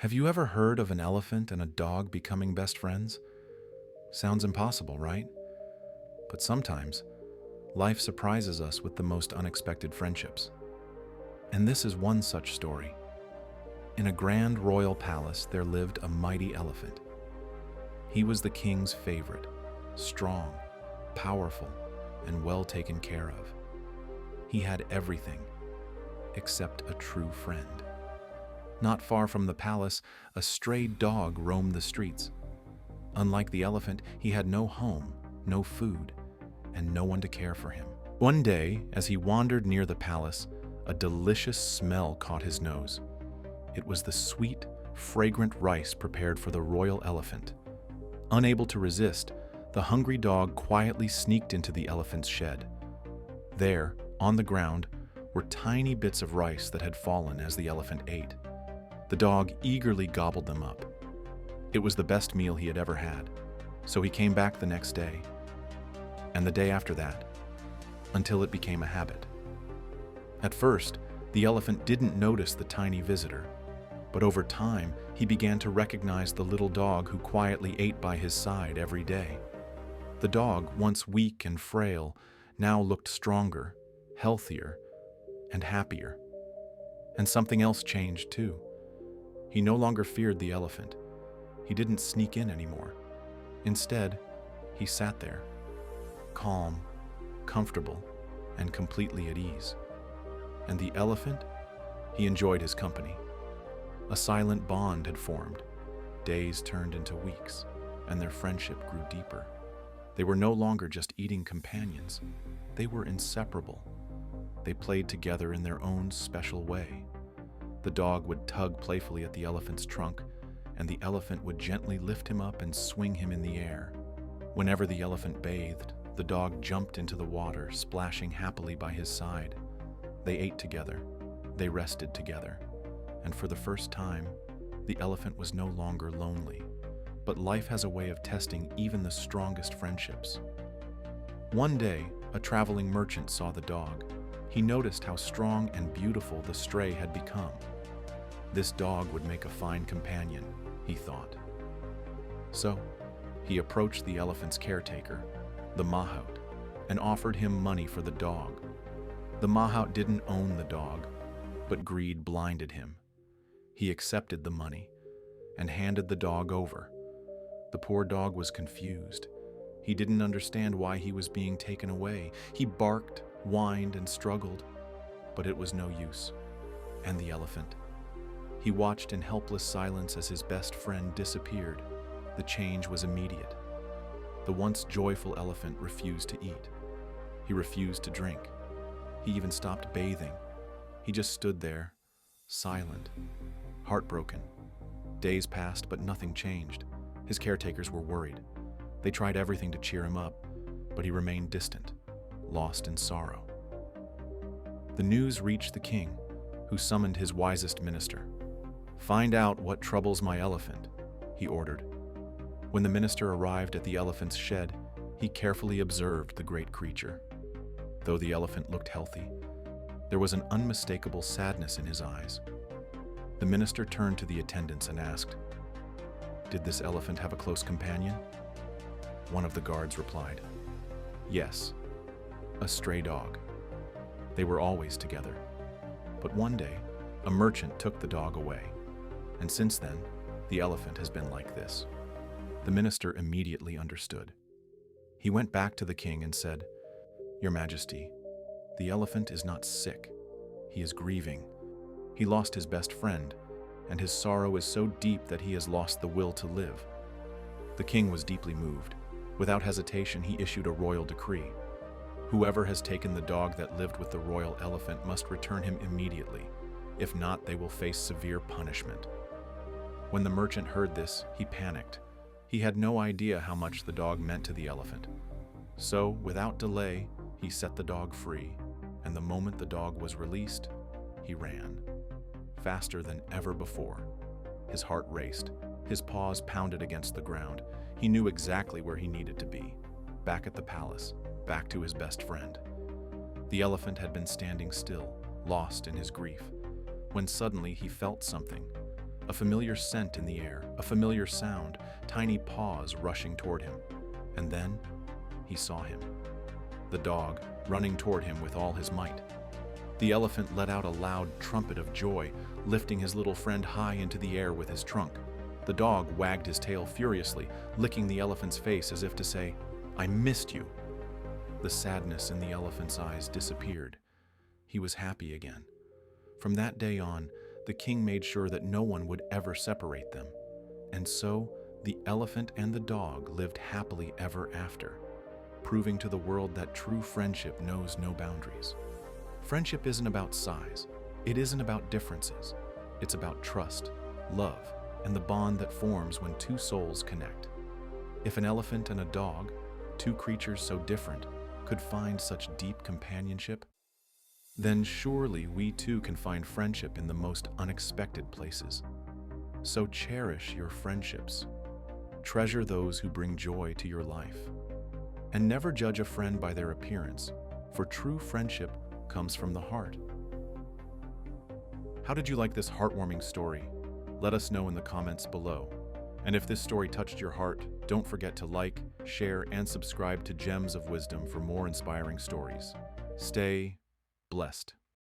Have you ever heard of an elephant and a dog becoming best friends? Sounds impossible, right? But sometimes, life surprises us with the most unexpected friendships. And this is one such story. In a grand royal palace, there lived a mighty elephant. He was the king's favorite, strong, powerful, and well taken care of. He had everything except a true friend. Not far from the palace, a stray dog roamed the streets. Unlike the elephant, he had no home, no food, and no one to care for him. One day, as he wandered near the palace, a delicious smell caught his nose. It was the sweet, fragrant rice prepared for the royal elephant. Unable to resist, the hungry dog quietly sneaked into the elephant's shed. There, on the ground, were tiny bits of rice that had fallen as the elephant ate. The dog eagerly gobbled them up. It was the best meal he had ever had, so he came back the next day, and the day after that, until it became a habit. At first, the elephant didn't notice the tiny visitor, but over time, he began to recognize the little dog who quietly ate by his side every day. The dog, once weak and frail, now looked stronger, healthier, and happier. And something else changed too. He no longer feared the elephant. He didn't sneak in anymore. Instead, he sat there, calm, comfortable, and completely at ease. And the elephant? He enjoyed his company. A silent bond had formed. Days turned into weeks, and their friendship grew deeper. They were no longer just eating companions. They were inseparable. They played together in their own special way. The dog would tug playfully at the elephant's trunk, and the elephant would gently lift him up and swing him in the air. Whenever the elephant bathed, the dog jumped into the water, splashing happily by his side. They ate together. They rested together. And for the first time, the elephant was no longer lonely. But life has a way of testing even the strongest friendships. One day, a traveling merchant saw the dog. He noticed how strong and beautiful the stray had become. This dog would make a fine companion, he thought. So, he approached the elephant's caretaker, the mahout, and offered him money for the dog. The mahout didn't own the dog, but greed blinded him. He accepted the money and handed the dog over. The poor dog was confused. He didn't understand why he was being taken away. He barked, whined, and struggled, but it was no use. And the elephant? He watched in helpless silence as his best friend disappeared. The change was immediate. The once joyful elephant refused to eat. He refused to drink. He even stopped bathing. He just stood there, silent, heartbroken. Days passed, but nothing changed. His caretakers were worried. They tried everything to cheer him up, but he remained distant, lost in sorrow. The news reached the king, who summoned his wisest minister. "Find out what troubles my elephant," he ordered. When the minister arrived at the elephant's shed, he carefully observed the great creature. Though the elephant looked healthy, there was an unmistakable sadness in his eyes. The minister turned to the attendants and asked, "Did this elephant have a close companion?" One of the guards replied, "Yes, a stray dog. They were always together. But one day, a merchant took the dog away, and since then, the elephant has been like this." The minister immediately understood. He went back to the king and said, "Your Majesty, the elephant is not sick. He is grieving. He lost his best friend, and his sorrow is so deep that he has lost the will to live." The king was deeply moved. Without hesitation, he issued a royal decree. Whoever has taken the dog that lived with the royal elephant must return him immediately. If not, they will face severe punishment. When the merchant heard this, he panicked. He had no idea how much the dog meant to the elephant. So, without delay, he set the dog free, and the moment the dog was released, he ran. Faster than ever before. His heart raced. His paws pounded against the ground. He knew exactly where he needed to be. Back at the palace, back to his best friend. The elephant had been standing still, lost in his grief, when suddenly he felt something. A familiar scent in the air, a familiar sound, tiny paws rushing toward him. And then he saw him. The dog, running toward him with all his might. The elephant let out a loud trumpet of joy, lifting his little friend high into the air with his trunk. The dog wagged his tail furiously, licking the elephant's face as if to say, "I missed you." The sadness in the elephant's eyes disappeared. He was happy again. From that day on, the king made sure that no one would ever separate them. And so, the elephant and the dog lived happily ever after, proving to the world that true friendship knows no boundaries. Friendship isn't about size. It isn't about differences. It's about trust, love, and the bond that forms when two souls connect. If an elephant and a dog, two creatures so different, could find such deep companionship, then surely we too can find friendship in the most unexpected places. So cherish your friendships. Treasure those who bring joy to your life. And never judge a friend by their appearance, for true friendship comes from the heart. How did you like this heartwarming story? Let us know in the comments below. And if this story touched your heart, don't forget to like, share, and subscribe to Gems of Wisdom for more inspiring stories. Stay blessed.